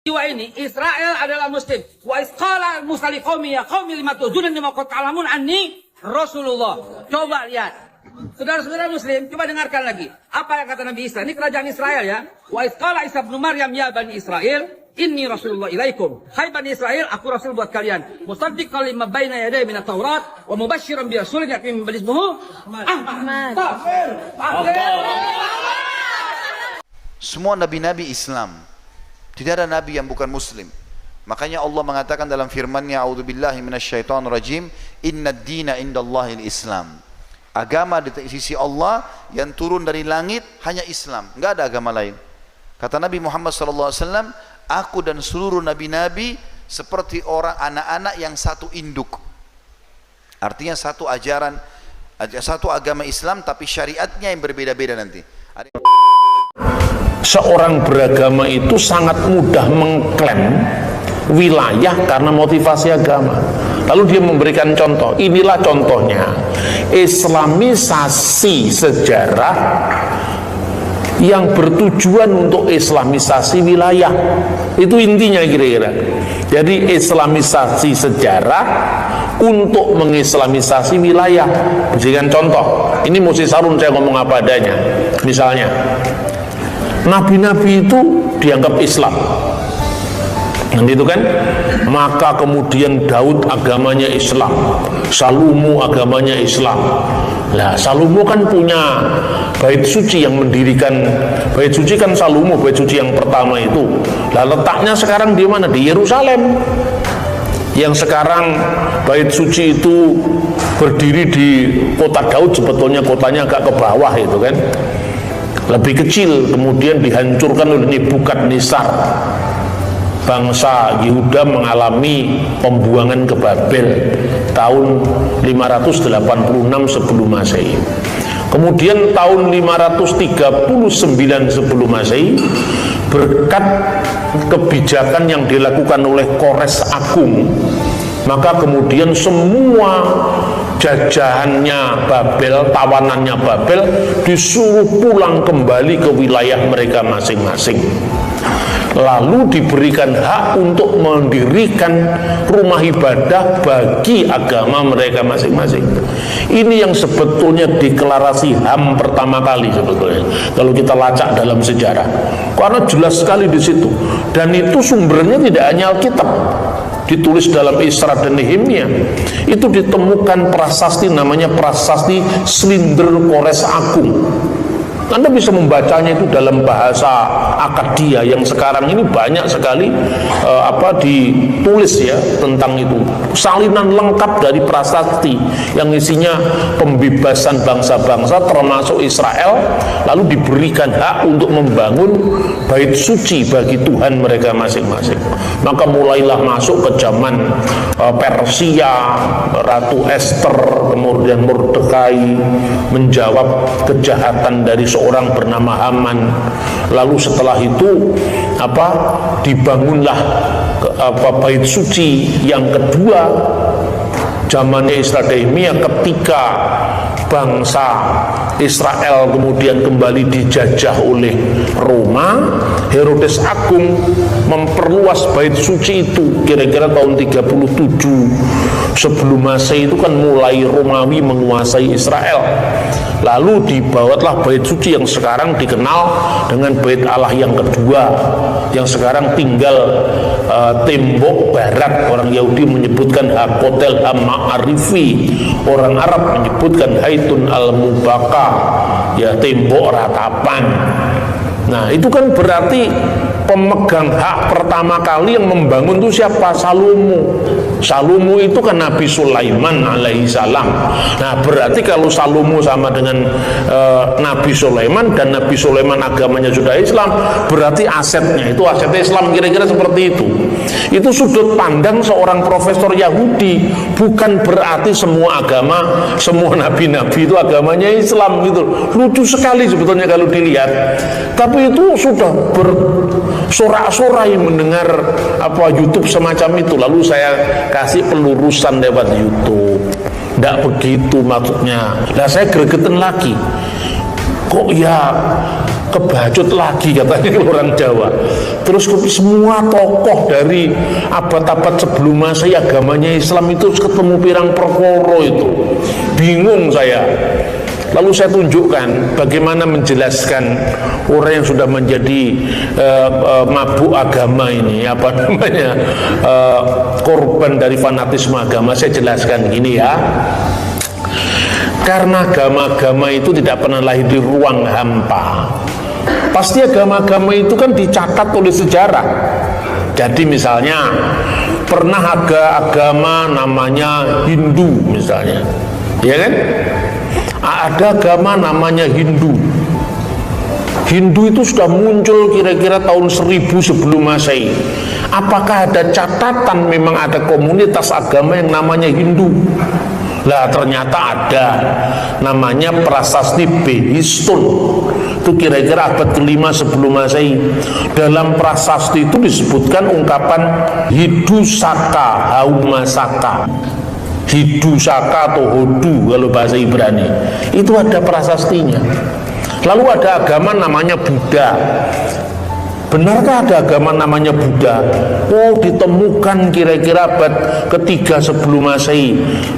Jiwa ini Israel adalah muslim. Wa isqala Musa liqaumi ya qaumi lima tuzunani ma qad ta'lamun anni Rasulullah. Coba lihat. Saudara-saudara muslim, coba dengarkan lagi. Apa yang kata Nabi Isa? Ini kerajaan Israel ya. Wa isqala Isa bin Maryam ya bani Israel, inni Rasulullah ilaikum. Hai bani Israel, aku rasul buat kalian. Musaddiqan lima baina yaday min at-Taurat wa mubasysyiran bi rasulin ya'ti min ba'di ismihi Ahmad. Semua nabi-nabi Islam. Tidak ada nabi yang bukan muslim. Makanya Allah mengatakan dalam firman-Nya, a'udzubillahi minasyaitonir rajim, innad dina indallahil Islam. Agama di sisi Allah yang turun dari langit hanya Islam, enggak ada agama lain. Kata Nabi Muhammad SAW, aku dan seluruh nabi-nabi seperti orang anak-anak yang satu induk. Artinya satu ajaran, satu agama Islam, tapi syariatnya yang berbeda-beda nanti. Seorang beragama itu sangat mudah mengklaim wilayah karena motivasi agama. Lalu dia memberikan contoh. Inilah contohnya. Islamisasi sejarah yang bertujuan untuk islamisasi wilayah. Itu intinya kira-kira. Jadi islamisasi sejarah untuk mengislamisasi wilayah. Berikan contoh. Ini Musi Sarun saya ngomong apa adanya. Misalnya, nabi-nabi itu dianggap Islam, itu kan? Maka kemudian Daud agamanya Islam, Salomo agamanya Islam. Nah, Salomo kan punya bait suci yang mendirikan bait suci kan Salomo, bait suci yang pertama itu. Lah letaknya sekarang di mana? Di Yerusalem. Yang sekarang bait suci itu berdiri di kota Daud, sebetulnya kotanya agak ke bawah itu kan. Lebih kecil, kemudian dihancurkan oleh Nebukadnezar. Bangsa Yehuda mengalami pembuangan ke Babel tahun 586 sebelum Masehi. Kemudian tahun 539 sebelum Masehi, berkat kebijakan yang dilakukan oleh Kores Agung, maka kemudian semua jajahannya Babel, tawanannya Babel disuruh pulang kembali ke wilayah mereka masing-masing. Lalu diberikan hak untuk mendirikan rumah ibadah bagi agama mereka masing-masing. Ini yang sebetulnya deklarasi HAM pertama kali sebetulnya. Kalau kita lacak dalam sejarah, karena jelas sekali di situ. Dan itu sumbernya tidak hanya Alkitab, ditulis dalam Isra dan Nehemia. Itu ditemukan prasasti namanya prasasti Slinder Kores Agung. Anda bisa membacanya itu dalam bahasa Akadia yang sekarang ini banyak sekali ditulis ya tentang itu. Salinan lengkap dari prasasti yang isinya pembebasan bangsa-bangsa termasuk Israel, lalu diberikan hak untuk membangun bait suci bagi Tuhan mereka masing-masing. Maka mulailah masuk ke zaman Persia, Ratu Esther, kemudian Mordekai menjawab kejahatan dari seorang bernama Haman. Lalu setelah itu dibangunlah bait suci yang kedua zamannya Isra dan Nehemia, ketika bangsa Israel kemudian kembali dijajah oleh Roma. Herodes Agung memperluas bait suci itu kira-kira tahun 37 sebelum Masehi. Itu kan mulai Romawi menguasai Israel. Lalu dibawalah bait suci yang sekarang dikenal dengan bait Allah yang kedua, yang sekarang tinggal tembok barat. Orang Yahudi menyebutkan Hakotel Ha'arifi, orang Arab menyebutkan Haitun Al-Mubaka, ya tembok ratapan. Nah itu kan berarti pemegang hak pertama kali yang membangun itu siapa? Salomo. Salomo itu kan Nabi Sulaiman alaihi salam. Nah berarti kalau Salomo sama dengan Nabi Sulaiman, dan Nabi Sulaiman agamanya sudah Islam, berarti asetnya itu aset Islam, kira-kira seperti itu. Itu sudut pandang seorang profesor Yahudi. Bukan berarti semua agama, semua nabi-nabi itu agamanya Islam gitu. Lucu sekali sebetulnya kalau dilihat. Tapi itu sudah bersorak-sorai mendengar YouTube semacam itu. Lalu saya kasih pelurusan lewat YouTube. Tidak begitu maksudnya. Nah saya gregetan lagi. Kok ya kebacut lagi katanya orang Jawa. Terus semua tokoh dari abad-abad sebelum Masehi agamanya Islam itu ketemu pirang perkara itu. Bingung saya. Lalu saya tunjukkan bagaimana menjelaskan orang yang sudah menjadi mabuk agama ini, apa namanya, korban dari fanatisme agama. Saya jelaskan gini ya. Karena agama-agama itu tidak pernah lahir di ruang hampa. Pasti agama-agama itu kan dicatat oleh sejarah. Jadi misalnya pernah ada agama namanya Hindu misalnya, ya kan? Ada agama namanya Hindu. Hindu itu sudah muncul kira-kira tahun 1000 sebelum Masehi. Apakah ada catatan memang ada komunitas agama yang namanya Hindu? Lah ternyata ada, namanya Prasasti Behistun. Itu kira-kira abad ke-5 sebelum Masehi. Dalam prasasti itu disebutkan ungkapan Hidusaka, Haumasaka. Hidusaka atau Hodu kalau bahasa Ibrani. Itu ada prasastinya. Lalu ada agama namanya Buddha. Benarkah ada agama namanya Buddha? Oh, ditemukan kira-kira abad ke-3 sebelum Masehi.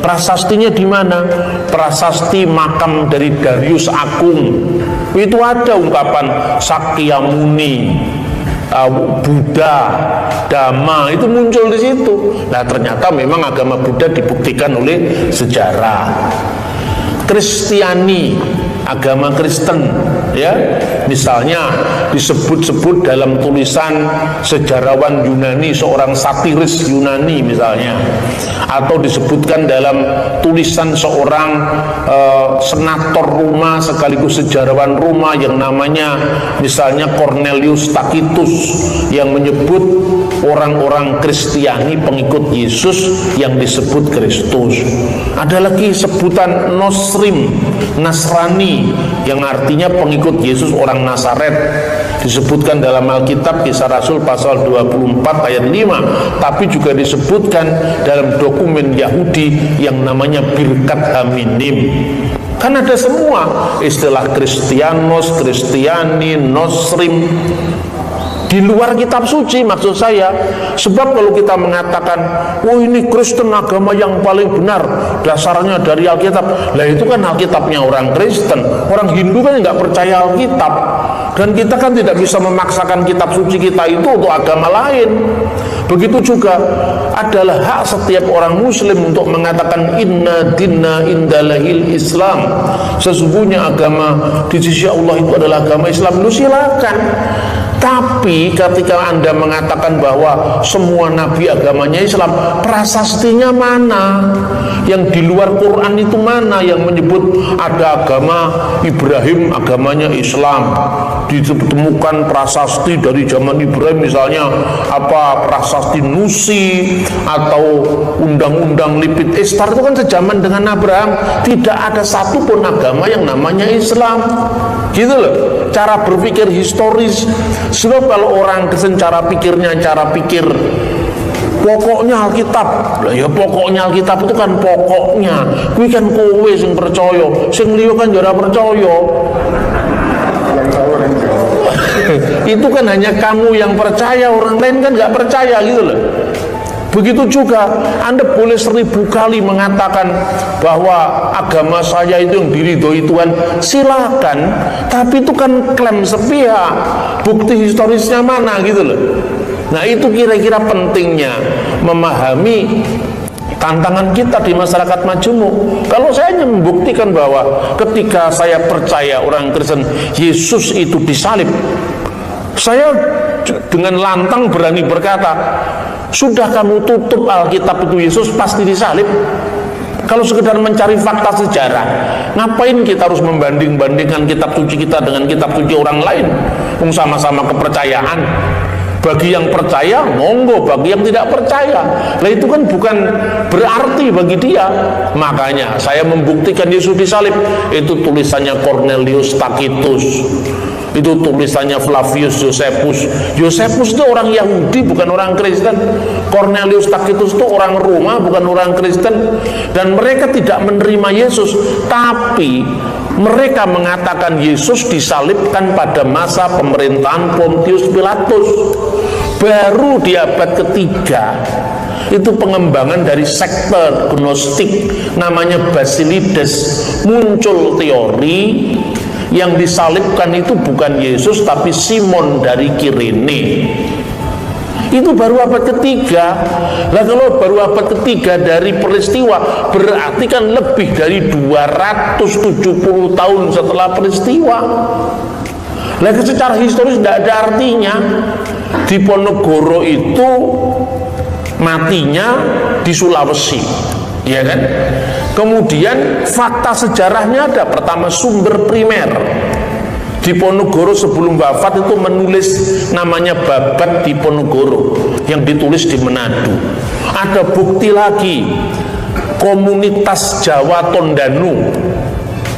Prasastinya di mana? Prasasti makam dari Darius Agung. Itu ada ungkapan Sakyamuni, Buddha, Dhamma, itu muncul di situ. Nah, ternyata memang agama Buddha dibuktikan oleh sejarah. Kristiani, agama Kristen, ya, misalnya disebut-sebut dalam tulisan sejarawan Yunani, seorang satiris Yunani misalnya, atau disebutkan dalam tulisan seorang senator Roma sekaligus sejarawan Roma yang namanya misalnya Cornelius Tacitus, yang menyebut orang-orang Kristiani pengikut Yesus yang disebut Kristus. Ada lagi sebutan Nosrim, Nasrani, yang artinya pengikut Yesus orang Nazaret, disebutkan dalam Alkitab Kisah Rasul pasal 24 ayat 5, tapi juga disebutkan dalam dokumen Yahudi yang namanya Birkat Haminim. Kan ada semua istilah Kristianos, Kristiani, Nosrim di luar kitab suci, maksud saya. Sebab kalau kita mengatakan, oh ini Kristen agama yang paling benar, dasarnya dari Alkitab, lah itu kan Alkitabnya orang Kristen. Orang Hindu kan nggak percaya Alkitab, dan kita kan tidak bisa memaksakan kitab suci kita itu untuk agama lain. Begitu juga adalah hak setiap orang Muslim untuk mengatakan inna dinna indalahil Islam, sesungguhnya agama di sisi Allah itu adalah agama Islam. Lu silakan. Tapi ketika Anda mengatakan bahwa semua nabi agamanya Islam, prasastinya mana? Yang di luar Quran itu mana yang menyebut ada agama Ibrahim agamanya Islam? Ditemukan prasasti dari zaman Ibrahim, misalnya apa prasasti Nusi atau undang-undang Lipit Istar, itu kan sejaman dengan Abraham. Tidak ada satupun agama yang namanya Islam. Gitu loh cara berpikir historis. Sebab kalau orang cara pikirnya cara pikir pokoknya Alkitab, lah ya pokoknya Alkitab itu kan pokoknya. Kuwi kan kowe sing percaya, sing liya kan ora percaya. Itu kan hanya kamu yang percaya, orang lain kan nggak percaya, gitu loh. Begitu juga Anda boleh 1000 kali mengatakan bahwa agama saya itu yang diridhoi Tuhan, silakan. Tapi itu kan klaim sepihak, bukti historisnya mana, gitu loh. Nah, itu kira-kira pentingnya memahami tantangan kita di masyarakat majemuk. Kalau saya hanya membuktikan bahwa ketika saya percaya orang Kristen Yesus itu disalib, saya dengan lantang berani berkata, sudah kamu tutup Alkitab itu Yesus pasti disalib. Kalau sekedar mencari fakta sejarah, ngapain kita harus membanding-bandingkan kitab suci kita dengan kitab suci orang lain? Sama-sama kepercayaan. Bagi yang percaya, monggo. Bagi yang tidak percaya, lah itu kan bukan berarti bagi dia. Makanya saya membuktikan Yesus disalib. Itu tulisannya Cornelius Tacitus. Itu tulisannya Flavius Josephus. Josephus itu orang Yahudi, bukan orang Kristen. Cornelius Tacitus itu orang Roma, bukan orang Kristen. Dan mereka tidak menerima Yesus, tapi mereka mengatakan Yesus disalibkan pada masa pemerintahan Pontius Pilatus. Baru di abad ketiga itu pengembangan dari sekte Gnostik namanya Basilides, muncul teori yang disalibkan itu bukan Yesus tapi Simon dari Kirene. Itu baru abad ketiga. Nah, kalau baru abad ketiga dari peristiwa, berarti kan lebih dari 270 tahun setelah peristiwa. Nah, secara historis tidak ada artinya. Diponegoro itu matinya di Sulawesi, ya kan? Kemudian fakta sejarahnya ada. Pertama, sumber primer. Diponegoro sebelum wafat itu menulis namanya Babat Diponegoro yang ditulis di Manado. Ada bukti lagi, komunitas Jawa Tondanu,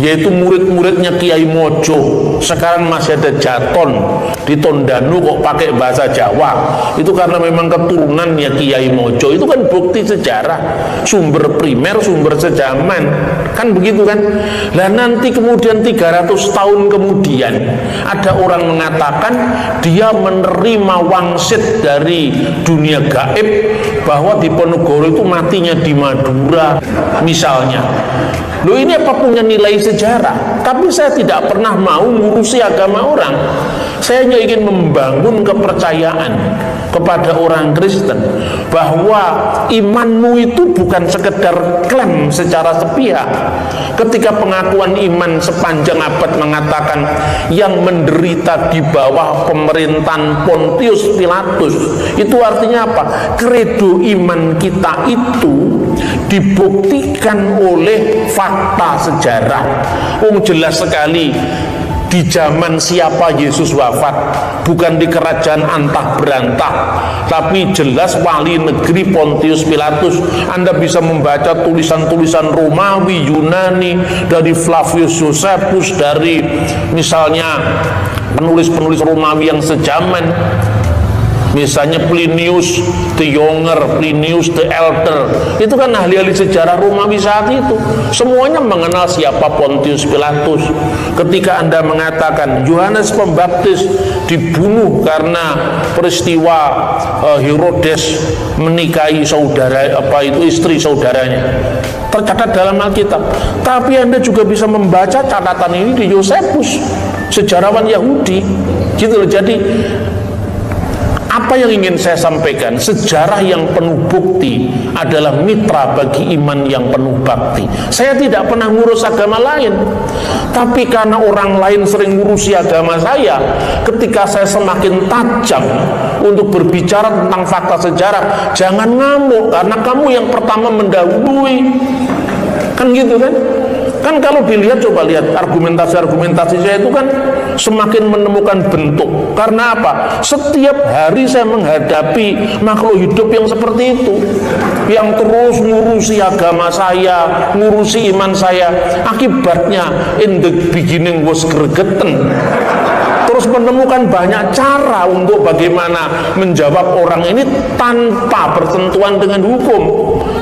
yaitu murid-muridnya Kiai Mojo. Sekarang masih ada Jaton di Tondanu kok pakai bahasa Jawa. Itu karena memang keturunannya Kiai Mojo. Itu kan bukti sejarah, sumber primer, sumber sejaman, kan begitu kan. Nah, nanti kemudian 300 tahun kemudian ada orang mengatakan dia menerima wangsit dari dunia gaib bahwa Diponegoro itu matinya di Madura misalnya. Loh, ini apa punya nilai sejarah? Tapi saya tidak pernah mau ngurusi agama orang. Saya hanya ingin membangun kepercayaan kepada orang Kristen bahwa imanmu itu bukan sekedar klaim secara sepihak. Ketika pengakuan iman sepanjang abad mengatakan yang menderita di bawah pemerintahan Pontius Pilatus, itu artinya apa? Kredo iman kita itu dibuktikan oleh fakta sejarah. Jelas sekali di zaman siapa Yesus wafat, bukan di kerajaan antah berantah, tapi jelas wali negeri Pontius Pilatus. Anda bisa membaca tulisan-tulisan Romawi, Yunani, dari Flavius Josephus, dari misalnya penulis-penulis Romawi yang sejaman, misalnya Plinius the Younger, Plinius the Elder. Itu kan ahli-ahli sejarah Romawi saat itu. Semuanya mengenal siapa Pontius Pilatus. Ketika Anda mengatakan Yohanes Pembaptis dibunuh karena peristiwa Herodes menikahi istri saudaranya, tercatat dalam Alkitab. Tapi Anda juga bisa membaca catatan ini di Josephus, sejarawan Yahudi. Gitu loh. Jadi apa yang ingin saya sampaikan, sejarah yang penuh bukti adalah mitra bagi iman yang penuh bakti. Saya tidak pernah ngurus agama lain, tapi karena orang lain sering ngurusi agama saya, ketika saya semakin tajam untuk berbicara tentang fakta sejarah, jangan ngamuk karena kamu yang pertama mendahului. Kan gitu kan? Kan kalau dilihat, coba lihat argumentasi saya itu kan semakin menemukan bentuk. Karena apa? Setiap hari saya menghadapi makhluk hidup yang seperti itu, yang terus ngurusi agama saya, ngurusi iman saya. Akibatnya in the beginning was gregetan. Terus menemukan banyak cara untuk bagaimana menjawab orang ini tanpa bersentuhan dengan hukum.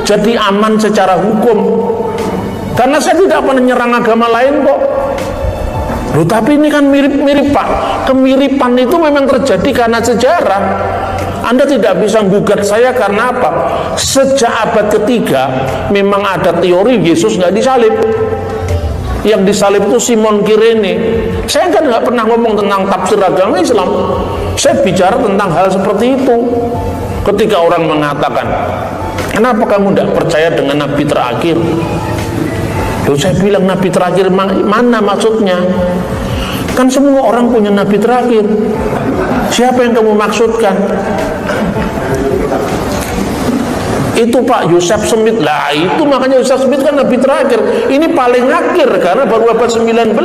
Jadi aman secara hukum. Karena saya tidak pernah nyerang agama lain kok. Loh, tapi ini kan mirip-mirip Pak. Kemiripan itu memang terjadi karena sejarah. Anda tidak bisa gugat saya karena apa? Sejak abad ketiga memang ada teori Yesus nggak disalib. Yang disalib itu Simon Kirene. Saya kan nggak pernah ngomong tentang tafsir agama Islam. Saya bicara tentang hal seperti itu. Ketika orang mengatakan, kenapa kamu tidak percaya dengan Nabi terakhir? Loh, saya bilang Nabi terakhir mana maksudnya? Kan semua orang punya Nabi terakhir. Siapa yang kamu maksudkan? Itu Pak Yosef Smith, lah itu makanya Yosef Smith kan nabi terakhir, ini paling akhir karena baru abad 19.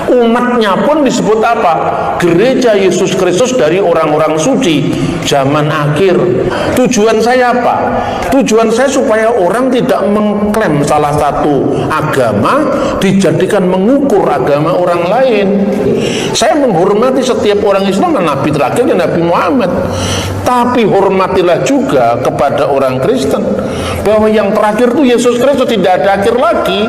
Umatnya pun disebut apa? Gereja Yesus Kristus dari orang-orang suci zaman akhir. Tujuan saya apa? Tujuan saya supaya orang tidak mengklaim salah satu agama dijadikan mengukur agama orang lain. Saya menghormati setiap orang Islam dan nabi terakhir dan Nabi Muhammad, tapi hormatilah juga kepada orang Kristen bahwa yang terakhir itu Yesus Kristus, tidak ada akhir lagi.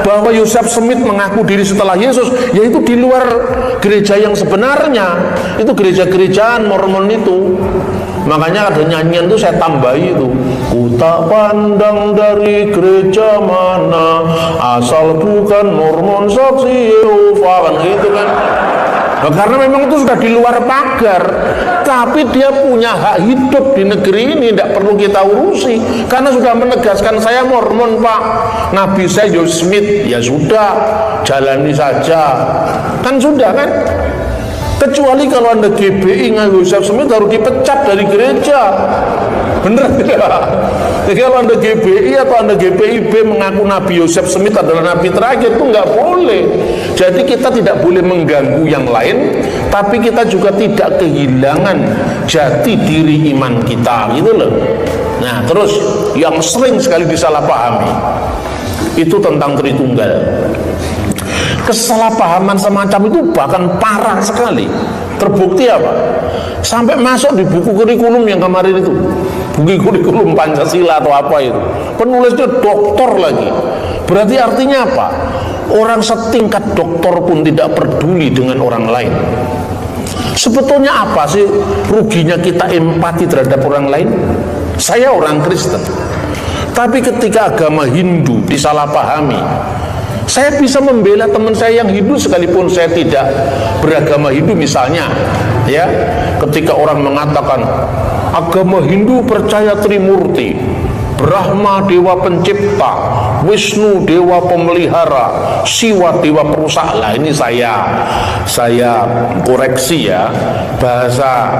Bahwa Yosef Smith mengaku diri setelah Yesus, yaitu di luar gereja yang sebenarnya, itu gereja-gerejaan Mormon itu. Makanya ada nyanyian itu saya tambahi itu, ku tak pandang dari gereja mana, asal bukan Mormon saksi Yehova, kan gitu kan. Nah, karena memang itu sudah di luar pagar, tapi dia punya hak hidup di negeri ini, tidak perlu kita urusi, karena sudah menegaskan saya Mormon Pak, nabi saya Joseph Smith, ya sudah, jalani saja, kan sudah kan. Kecuali kalau Anda GBI dengan Joseph Smith harus dipecat dari gereja, bener tidak? Jadi kalau Anda GBI atau Anda GPIB mengaku Nabi Yosef Smith adalah nabi terakhir, itu nggak boleh. Jadi kita tidak boleh mengganggu yang lain, tapi kita juga tidak kehilangan jati diri iman kita, gitu loh. Nah, terus yang sering sekali disalahpahami itu tentang Tritunggal. Kesalahpahaman semacam itu bahkan parah sekali. Terbukti apa? Sampai masuk di buku kurikulum yang kemarin itu, buku kurikulum Pancasila atau apa itu, penulisnya doktor lagi. Berarti artinya apa? Orang setingkat doktor pun tidak peduli dengan orang lain. Sebetulnya apa sih ruginya kita empati terhadap orang lain? Saya orang Kristen, tapi ketika agama Hindu disalahpahami, saya bisa membela teman saya yang Hindu sekalipun saya tidak beragama Hindu. Misalnya ya, ketika orang mengatakan agama Hindu percaya Trimurti, Brahma dewa pencipta, Wisnu dewa pemelihara, Siwa dewa perusak. Lah ini saya koreksi ya, bahasa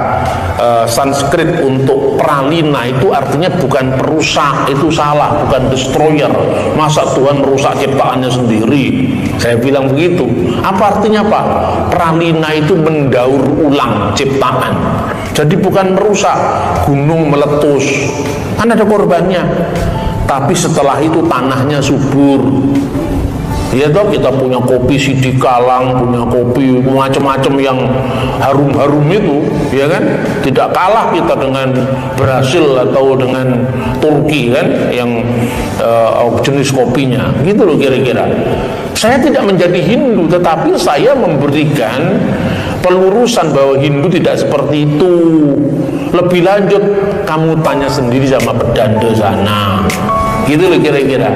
Sanskrit untuk pralina itu artinya bukan perusak, itu salah, bukan destroyer. Masa Tuhan merusak ciptaannya sendiri? Saya bilang begitu. Apa artinya Pak? Pralina itu mendaur ulang ciptaan. Jadi bukan merusak. Gunung meletus, kan ada korbannya, tapi setelah itu tanahnya subur. Ya toh, kita punya kopi Sidikalang, punya kopi macam-macam yang harum-harum itu, ya kan? Tidak kalah kita dengan Brasil atau dengan Turki kan, yang jenis kopinya, gitu loh kira-kira. Saya tidak menjadi Hindu, tetapi saya memberikan pelurusan bahwa Hindu tidak seperti itu. Lebih lanjut, kamu tanya sendiri sama pedanda sana, gitu loh kira-kira.